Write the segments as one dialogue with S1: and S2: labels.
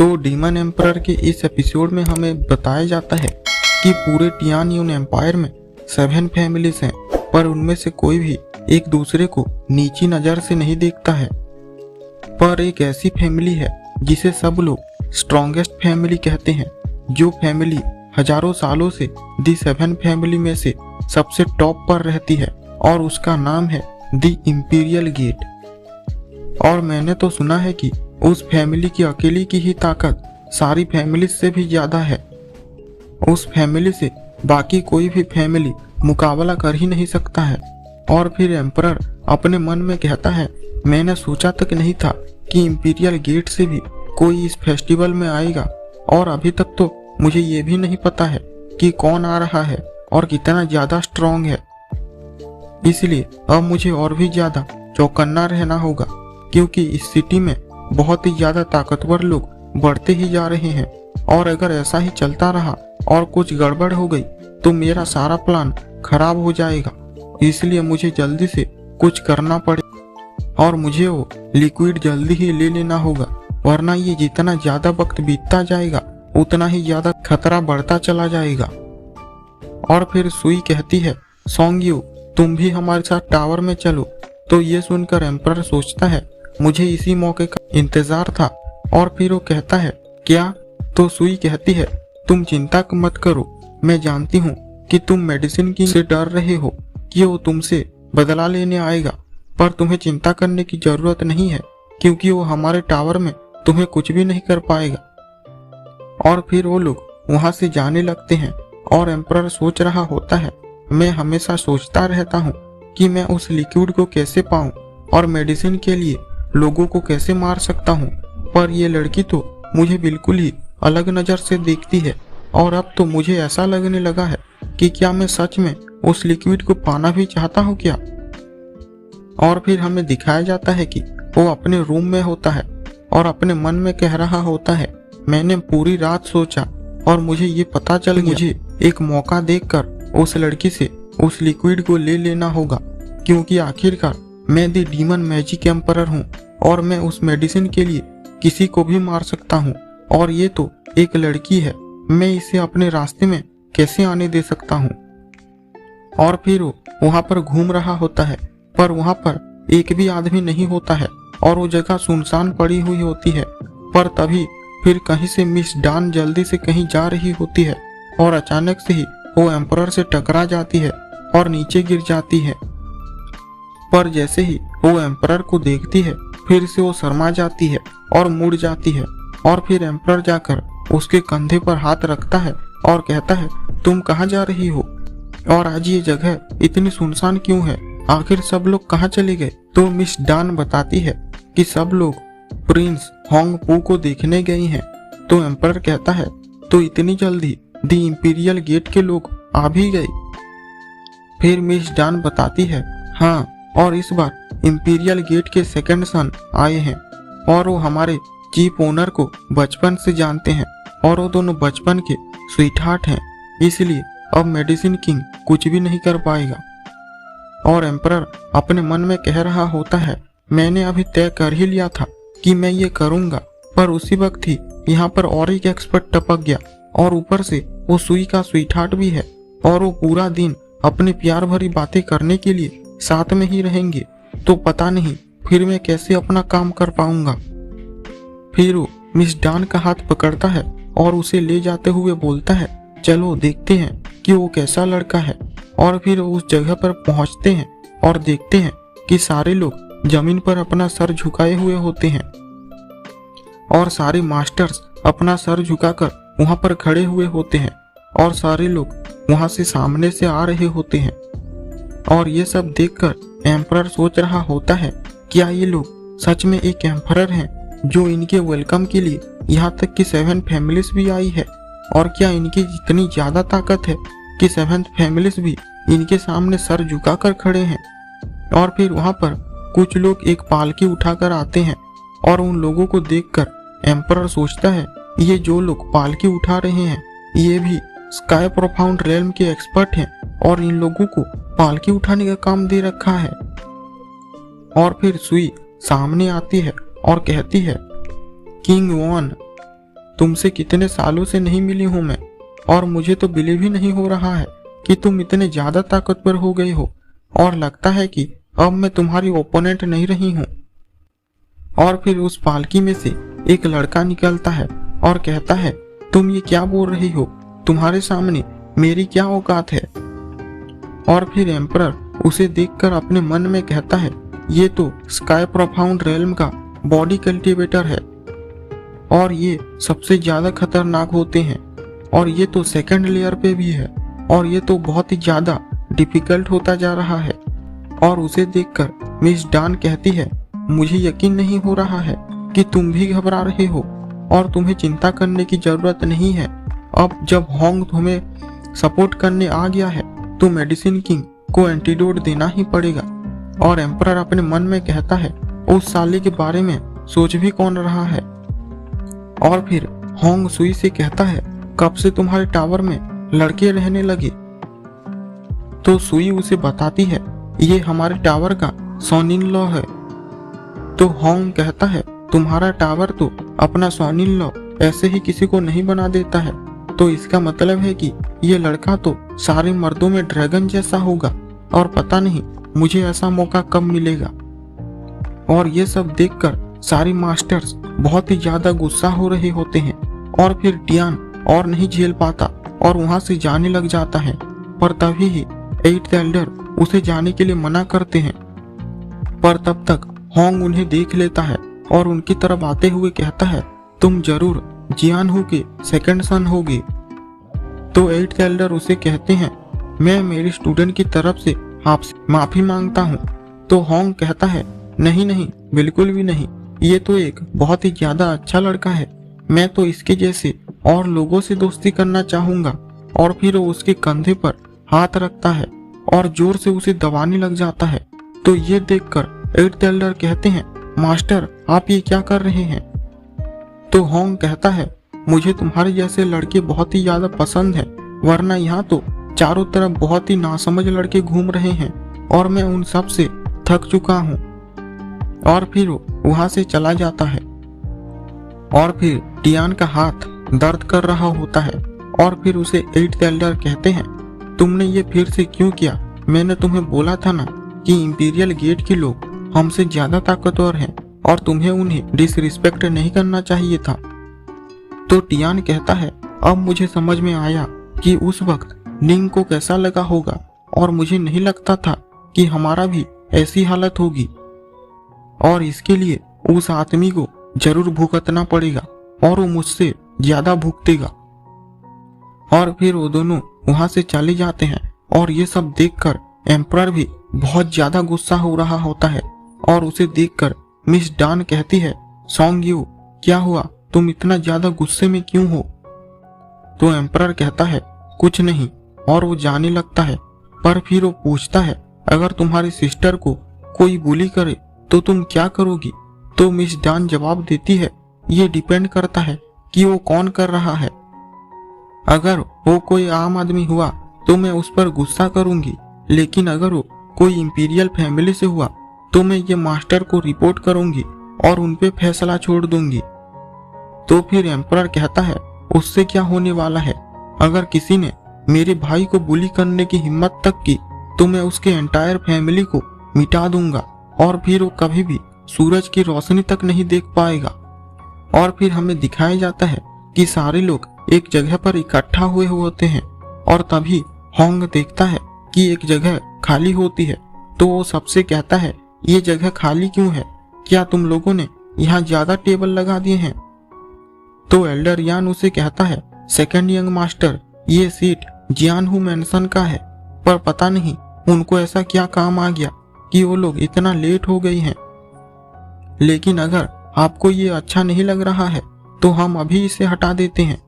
S1: तो demon emperor के इस एपिसोड में हमें बताया जाता है कि पूरे टियानयून एम्पायर में 7 फैमिलीज हैं, पर उनमें से कोई भी एक दूसरे को नीची नज़र से नहीं देखता है। पर एक ऐसी फैमिली है जिसे सब लोग स्ट्रॉन्गेस्ट फैमिली कहते हैं, जो फैमिली हजारों सालों से दी 7 फैमिली में से सबसे टॉप पर रहती है, और उसका नाम है दी इंपीरियल गेट। और मैंने तो सुना है कि उस फैमिली की अकेली की ही ताकत सारी फैमिली से भी ज्यादा है। उस फैमिली से बाकी कोई भी फैमिली मुकाबला कर ही नहीं सकता है। और फिर एम्परर अपने मन में कहता है, मैंने सोचा तक नहीं था कि इंपीरियल गेट से भी कोई इस फेस्टिवल में आएगा, और अभी तक तो मुझे ये भी नहीं पता है कि कौन आ रहा है और कितना ज्यादा स्ट्रॉन्ग है। इसलिए अब मुझे और भी ज्यादा चौकन्ना रहना होगा, क्योंकि इस सिटी में बहुत ही ज्यादा ताकतवर लोग बढ़ते ही जा रहे हैं, और अगर ऐसा ही चलता रहा और कुछ गड़बड़ हो गई तो मेरा सारा प्लान खराब हो जाएगा। इसलिए मुझे जल्दी से कुछ करना पड़े, और मुझे वो लिक्विड जल्दी ही ले लेना होगा, वरना ये जितना ज्यादा वक्त बीतता जाएगा उतना ही ज्यादा खतरा बढ़ता चला जाएगा। और फिर सुई कहती है, सोंग्यू तुम भी हमारे साथ टावर में चलो। तो ये सुनकर एम्परर सोचता है, मुझे इसी मौके का इंतजार था। और फिर वो कहता है, क्या? तो सुई कहती है, तुम चिंता मत करो, मैं जानती हूँ कि तुम मेडिसिन किंग से डर रहे हो कि वो तुमसे बदला लेने आएगा, पर तुम्हें चिंता करने की जरूरत नहीं है, क्योंकि वो हमारे टावर में तुम्हें कुछ भी नहीं कर पाएगा। और फिर वो लोग वहां से जाने लगते हैं, और एम्परर सोच रहा होता है, मैं हमेशा सोचता रहता हूँ कि मैं उस लिक्विड को कैसे पाऊं और मेडिसिन के लिए लोगों को कैसे मार सकता हूँ, पर ये लड़की तो मुझे बिल्कुल ही अलग नज़र से देखती है, और अब तो मुझे ऐसा लगने लगा है कि क्या मैं सच में उस लिक्विड को पाना भी चाहता हूँ क्या। और फिर हमें दिखाया जाता है कि वो अपने रूम में होता है और अपने मन में कह रहा होता है, मैंने पूरी रात सोचा और मुझे ये पता चल गया, मुझे एक मौका देखकर उस लड़की से उस लिक्विड को ले लेना होगा, क्योंकि आखिरकार मैं दी डीमन मैजिक एम्परर हूँ और मैं उस मेडिसिन के लिए किसी को भी मार सकता हूँ, और ये तो एक लड़की है, मैं इसे अपने रास्ते में कैसे आने दे सकता हूँ। और फिर वो वहाँ पर घूम रहा होता है, पर वहाँ पर एक भी आदमी नहीं होता है और वो जगह सुनसान पड़ी हुई होती है। पर तभी फिर कहीं से मिस डान जल्दी से कहीं जा रही होती है, और अचानक से ही वो एम्परर से टकरा जाती है और नीचे गिर जाती है। पर जैसे ही वो एम्परर को देखती है, फिर से वो शर्मा जाती है और मुड़ जाती है, और फिर एम्परर जाकर उसके कंधे पर हाथ रखता है और कहता है, तुम कहाँ जा रही हो, और आज ये जगह इतनी सुनसान क्यों है, आखिर सब लोग कहाँ चले गए। तो मिस डान बताती है कि सब लोग प्रिंस होंग पू को देखने गए हैं। तो एम्परर कहता है, तो इतनी जल्दी दी इंपीरियल गेट के लोग आ भी गए। फिर मिस डान बताती है, हाँ, और इस बार इंपीरियल गेट के सेकंड सन आए हैं, और वो हमारे चीफ ओनर को बचपन से जानते हैं, और वो दोनों बचपन के स्वीटहार्ट हैं, इसलिए अब मेडिसिन किंग कुछ भी नहीं कर पाएगा। और एम्परर अपने मन में कह रहा होता है, मैंने अभी तय कर ही लिया था कि मैं ये करूंगा, पर उसी वक्त ही यहाँ पर और एक एक्सपर्ट टपक गया, और ऊपर से वो सुई का स्वीटहार्ट भी है, और वो पूरा दिन अपने प्यार भरी बातें करने के लिए साथ में ही रहेंगे, तो पता नहीं फिर मैं कैसे अपना काम कर पाऊंगा। फिर वो मिस डान का हाथ पकड़ता है और उसे ले जाते हुए बोलता है, चलो देखते हैं कि वो कैसा लड़का है। और फिर उस जगह पर पहुंचते हैं और देखते हैं कि सारे लोग जमीन पर अपना सर झुकाए हुए होते हैं, और सारे मास्टर्स अपना सर झुकाकर वहां पर खड़े हुए होते हैं, और सारे लोग वहां से सामने से आ रहे होते हैं। और ये सब देखकर एम्परर सोच रहा होता है, क्या ये लोग सच में एक एम्परर हैं जो इनके वेलकम के लिए यहाँ तक कि 7 फैमिलीज भी आई है, और क्या इनकी इतनी ज्यादा ताकत है कि 7 फैमिलीज भी इनके सामने सर झुकाकर खड़े हैं। और फिर वहां पर कुछ लोग एक पालकी उठाकर आते हैं, और उन लोगों को देखकर एम्परर सोचता है, ये जो लोग पालकी उठा रहे हैं ये भी स्काई प्रोफाउंड रेल्म के एक्सपर्ट हैं, और इन लोगों को पालकी उठाने का काम दे रखा है। और फिर सुई सामने आती है और कहती है, किंग वॉन, तुमसे कितने सालों से नहीं मिली हूँ मैं, और मुझे तो बिलीव ही नहीं हो रहा है कि तुम इतने ज्यादा ताकतवर हो गए हो, और लगता है कि अब मैं तुम्हारी ओपोनेंट नहीं रही हूँ। और फिर उस पालकी में से एक लड़का निकलता है और कहता है, तुम ये क्या बोल रही हो, तुम्हारे सामने मेरी क्या औकात है। और फिर एम्परर उसे देखकर अपने मन में कहता है, ये तो स्काई प्रोफाउंड रेल्म का बॉडी कल्टीवेटर है, और ये सबसे ज्यादा खतरनाक होते हैं, और ये तो सेकंड लेयर पे भी है, और ये तो बहुत ही ज्यादा डिफिकल्ट होता जा रहा है। और उसे देखकर मिस डान कहती है, मुझे यकीन नहीं हो रहा है कि तुम भी घबरा रहे हो, और तुम्हें चिंता करने की जरूरत नहीं है। अब जब होंग तुम्हें सपोर्ट करने आ गया है तो मेडिसिन किंग को एंटीडोट देना ही पड़ेगा। और एम्परर अपने मन में कहता है, उस साले के बारे में सोच भी कौन रहा है। और फिर होंग सुई से कहता है, कब से तुम्हारे टावर में लड़के रहने लगे। तो सुई उसे बताती है, ये हमारे टावर का सन इन लॉ है। तो होंग कहता है, तुम्हारा टावर तो अपना सन इन लॉ ऐसे ही किसी को नहीं बना देता है, तो इसका मतलब है कि ये लड़का तो सारे मर्दों में ड्रैगन जैसा होगा, और पता नहीं मुझे ऐसा मौका कब मिलेगा। और ये सब देखकर सारे मास्टर्स बहुत ही ज्यादा गुस्सा हो रहे होते हैं। और फिर टियान और नहीं झेल पाता और वहां से जाने लग जाता है, पर तभी ही 8th एल्डर उसे जाने के लिए मना करते हैं। पर तब तक होंग उन्हें देख लेता है और उनकी तरफ आते हुए कहता है, तुम जरूर जियान हू के सेकंड सन होगे। तो 8th एल्डर उसे कहते हैं, मैं मेरी स्टूडेंट की तरफ से आपसे माफी मांगता हूँ। तो होंग कहता है, नहीं नहीं, बिल्कुल भी नहीं, ये तो एक बहुत ही ज्यादा अच्छा लड़का है, मैं तो इसके जैसे और लोगों से दोस्ती करना चाहूंगा। और फिर वो उसके कंधे पर हाथ रखता है और जोर से उसे दबाने लग जाता है। तो ये देखकर 8th एल्डर कहते हैं, मास्टर आप ये क्या कर रहे हैं। तो होंग कहता है, मुझे तुम्हारे जैसे लड़के बहुत ही ज्यादा पसंद हैं, वरना यहाँ तो चारों तरफ बहुत ही नासमझ लड़के घूम रहे हैं और मैं उन सब से थक चुका हूँ। और फिर वो वहां से चला जाता है। और फिर टियान का हाथ दर्द कर रहा होता है और फिर उसे 8th एल्डर कहते हैं, तुमने ये फिर से क्यों किया, मैंने तुम्हें बोला था ना कि इंपीरियल गेट के लोग हमसे ज्यादा ताकतवर हैं और तुम्हें उन्हें डिसरिस्पेक्ट नहीं करना चाहिए था। तो टियान कहता है, अब मुझे समझ में आया कि उस वक्त निंग को कैसा लगा होगा, और मुझे नहीं लगता था कि हमारा भी ऐसी हालत होगी, और इसके लिए उस आदमी को जरूर भुगतना पड़ेगा और वो मुझसे ज्यादा भुगतेगा। और फिर वो दोनों वहां से चले जाते हैं। और ये सब देखकर एम्परर भी बहुत ज्यादा गुस्सा हो रहा होता है और उसे देखकर मिस डान कहती है, सॉन्ग यू क्या हुआ, तुम इतना ज्यादा गुस्से में क्यों हो। तो एम्परर कहता है, कुछ नहीं, और वो जाने लगता है। पर फिर वो पूछता है, अगर तुम्हारी सिस्टर को कोई बुली करे तो तुम क्या करोगी। तो मिस डान जवाब देती है, ये डिपेंड करता है कि वो कौन कर रहा है। अगर वो कोई आम आदमी हुआ तो मैं उस पर गुस्सा करूंगी, लेकिन अगर वो कोई इंपीरियल फैमिली से हुआ तो मैं ये मास्टर को रिपोर्ट करूंगी और उन पे फैसला छोड़ दूंगी। तो फिर एम्परर कहता है, उससे क्या होने वाला है, अगर किसी ने मेरे भाई को बुली करने की हिम्मत तक की तो मैं उसके एंटायर फैमिली को मिटा दूंगा और फिर वो कभी भी सूरज की रोशनी तक नहीं देख पाएगा। और फिर हमें दिखाया जाता है कि सारे लोग एक जगह पर इकट्ठा हुए होते हैं और तभी होंग देखता है कि एक जगह खाली होती है। तो वो सबसे कहता है, ये जगह खाली क्यों है, क्या तुम लोगों ने यहाँ ज्यादा टेबल लगा दिए हैं। तो एल्डर यान उसे कहता है, सेकंड यंग मास्टर, ये सीट जियानहू मैंसन का है, पर पता नहीं उनको ऐसा क्या काम आ गया कि वो लोग इतना लेट हो गई हैं। लेकिन अगर आपको ये अच्छा नहीं लग रहा है तो हम अभी इसे हटा देते हैं।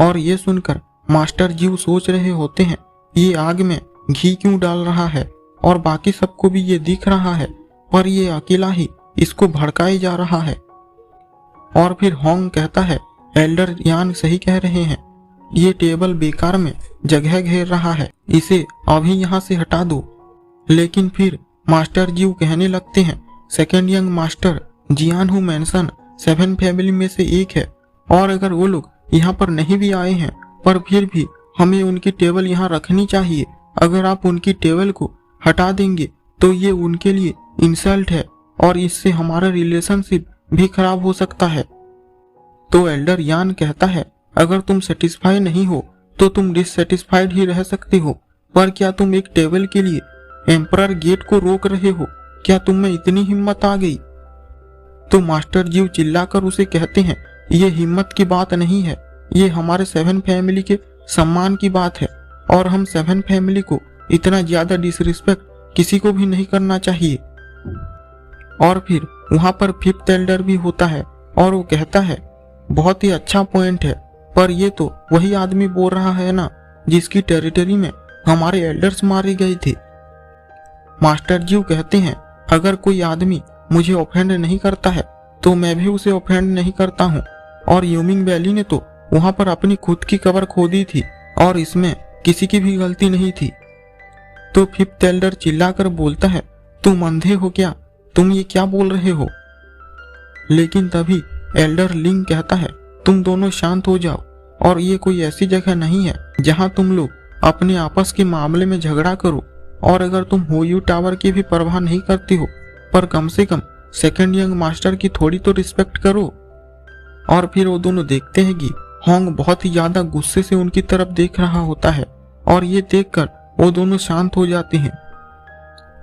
S1: और ये सुनकर मास्टर जीव सोच रहे होते हैं, ये आग में घी क्यों डाल रहा है, और बाकी सबको भी ये दिख रहा है, पर ये अकेला ही इसको भड़काए जा रहा है। और फिर होंग कहता है, एल्डर यान सही कह रहे हैं, ये टेबल बेकार में जगह घेर रहा है, इसे अभी यहाँ से हटा दो। लेकिन फिर मास्टर जीव कहने लगते हैं, सेकंड यंग मास्टर, जियानहू मैंसन 7 फैमिली में से एक है और अगर वो लोग यहाँ पर नहीं भी आए हैं पर फिर भी हमें उनकी टेबल यहाँ रखनी चाहिए। अगर आप उनकी टेबल को हटा देंगे तो ये उनके लिए इंसल्ट है और इससे हमारा रिलेशनशिप भी खराब हो सकता है। तो एल्डर यान कहता है, अगर तुम सेटिस्फाई नहीं हो तो तुम डिससेटिस्फाइड ही रह सकते हो, पर क्या तुम एक टेबल के लिए एम्परर गेट को रोक रहे हो? क्या तुम में इतनी हिम्मत आ गई? तो मास्टर जीव चिल्लाकर उसे कहते हैं, ये हिम्मत की बात नहीं है, ये हमारे 7 फैमिली के सम्मान की बात है और हम 7 फैमिली को इतना ज्यादा डिसरिस्पेक्ट किसी को भी नहीं करना चाहिए। और फिर वहां पर 5th एल्डर भी होता है और वो कहता है, बहुत ही अच्छा पॉइंट है, पर ये तो वही आदमी बोल रहा है ना जिसकी टेरिटरी में हमारे एल्डर्स मारे गए थे। मास्टर जीव कहते हैं, अगर कोई आदमी मुझे ऑफेंड नहीं करता है तो मैं भी उसे ऑफेंड नहीं करता हूँ, और यूमिंग वैली ने तो वहां पर अपनी खुद की कब्र खोदी थी और इसमें किसी की भी गलती नहीं थी। तो 5th एल्डर चिल्लाकर बोलता है, तुम अंधे हो क्या? तुम ये क्या बोल रहे हो? लेकिन तभी एल्डर लिंग कहता है, तुम दोनों शांत हो जाओ, और ये कोई ऐसी जगह नहीं है जहां तुम लोग अपने आपस के मामले में झगड़ा करो, और अगर तुम होयू टावर की भी परवाह नहीं करती हो पर कम से कम सेकंड यंग मास्टर की थोड़ी तो रिस्पेक्ट करो। और फिर वो दोनों देखते हैं कि होंग बहुत ही ज्यादा गुस्से से उनकी तरफ देख रहा होता है और ये देखकर वो दोनों शांत हो जाते हैं।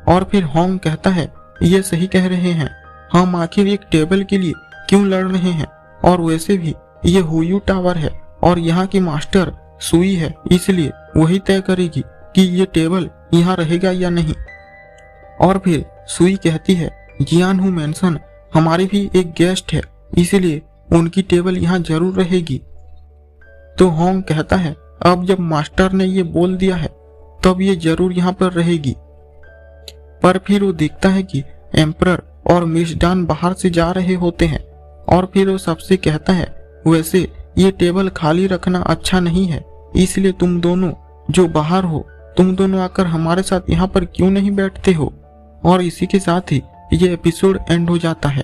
S1: और फिर होंग कहता है, ये सही कह रहे हैं, हम आखिर एक टेबल के लिए क्यों लड़ रहे हैं, और वैसे भी ये होयू टावर है और यहाँ की मास्टर सुई है, इसलिए वही तय करेगी कि ये टेबल यहाँ रहेगा या नहीं। और फिर सुई कहती है, जियान हु मेंशन हमारी भी एक गेस्ट है, इसलिए उनकी टेबल यहाँ जरूर रहेगी। तो होंग कहता है, अब जब मास्टर ने ये बोल दिया है तब ये जरूर यहाँ पर रहेगी। पर फिर वो देखता है कि एम्परर और मिस डान बाहर से जा रहे होते हैं और फिर वो सबसे कहता है, वैसे ये टेबल खाली रखना अच्छा नहीं है, इसलिए तुम दोनों जो बाहर हो तुम दोनों आकर हमारे साथ यहाँ पर क्यों नहीं बैठते हो। और इसी के साथ ही ये एपिसोड एंड हो जाता है।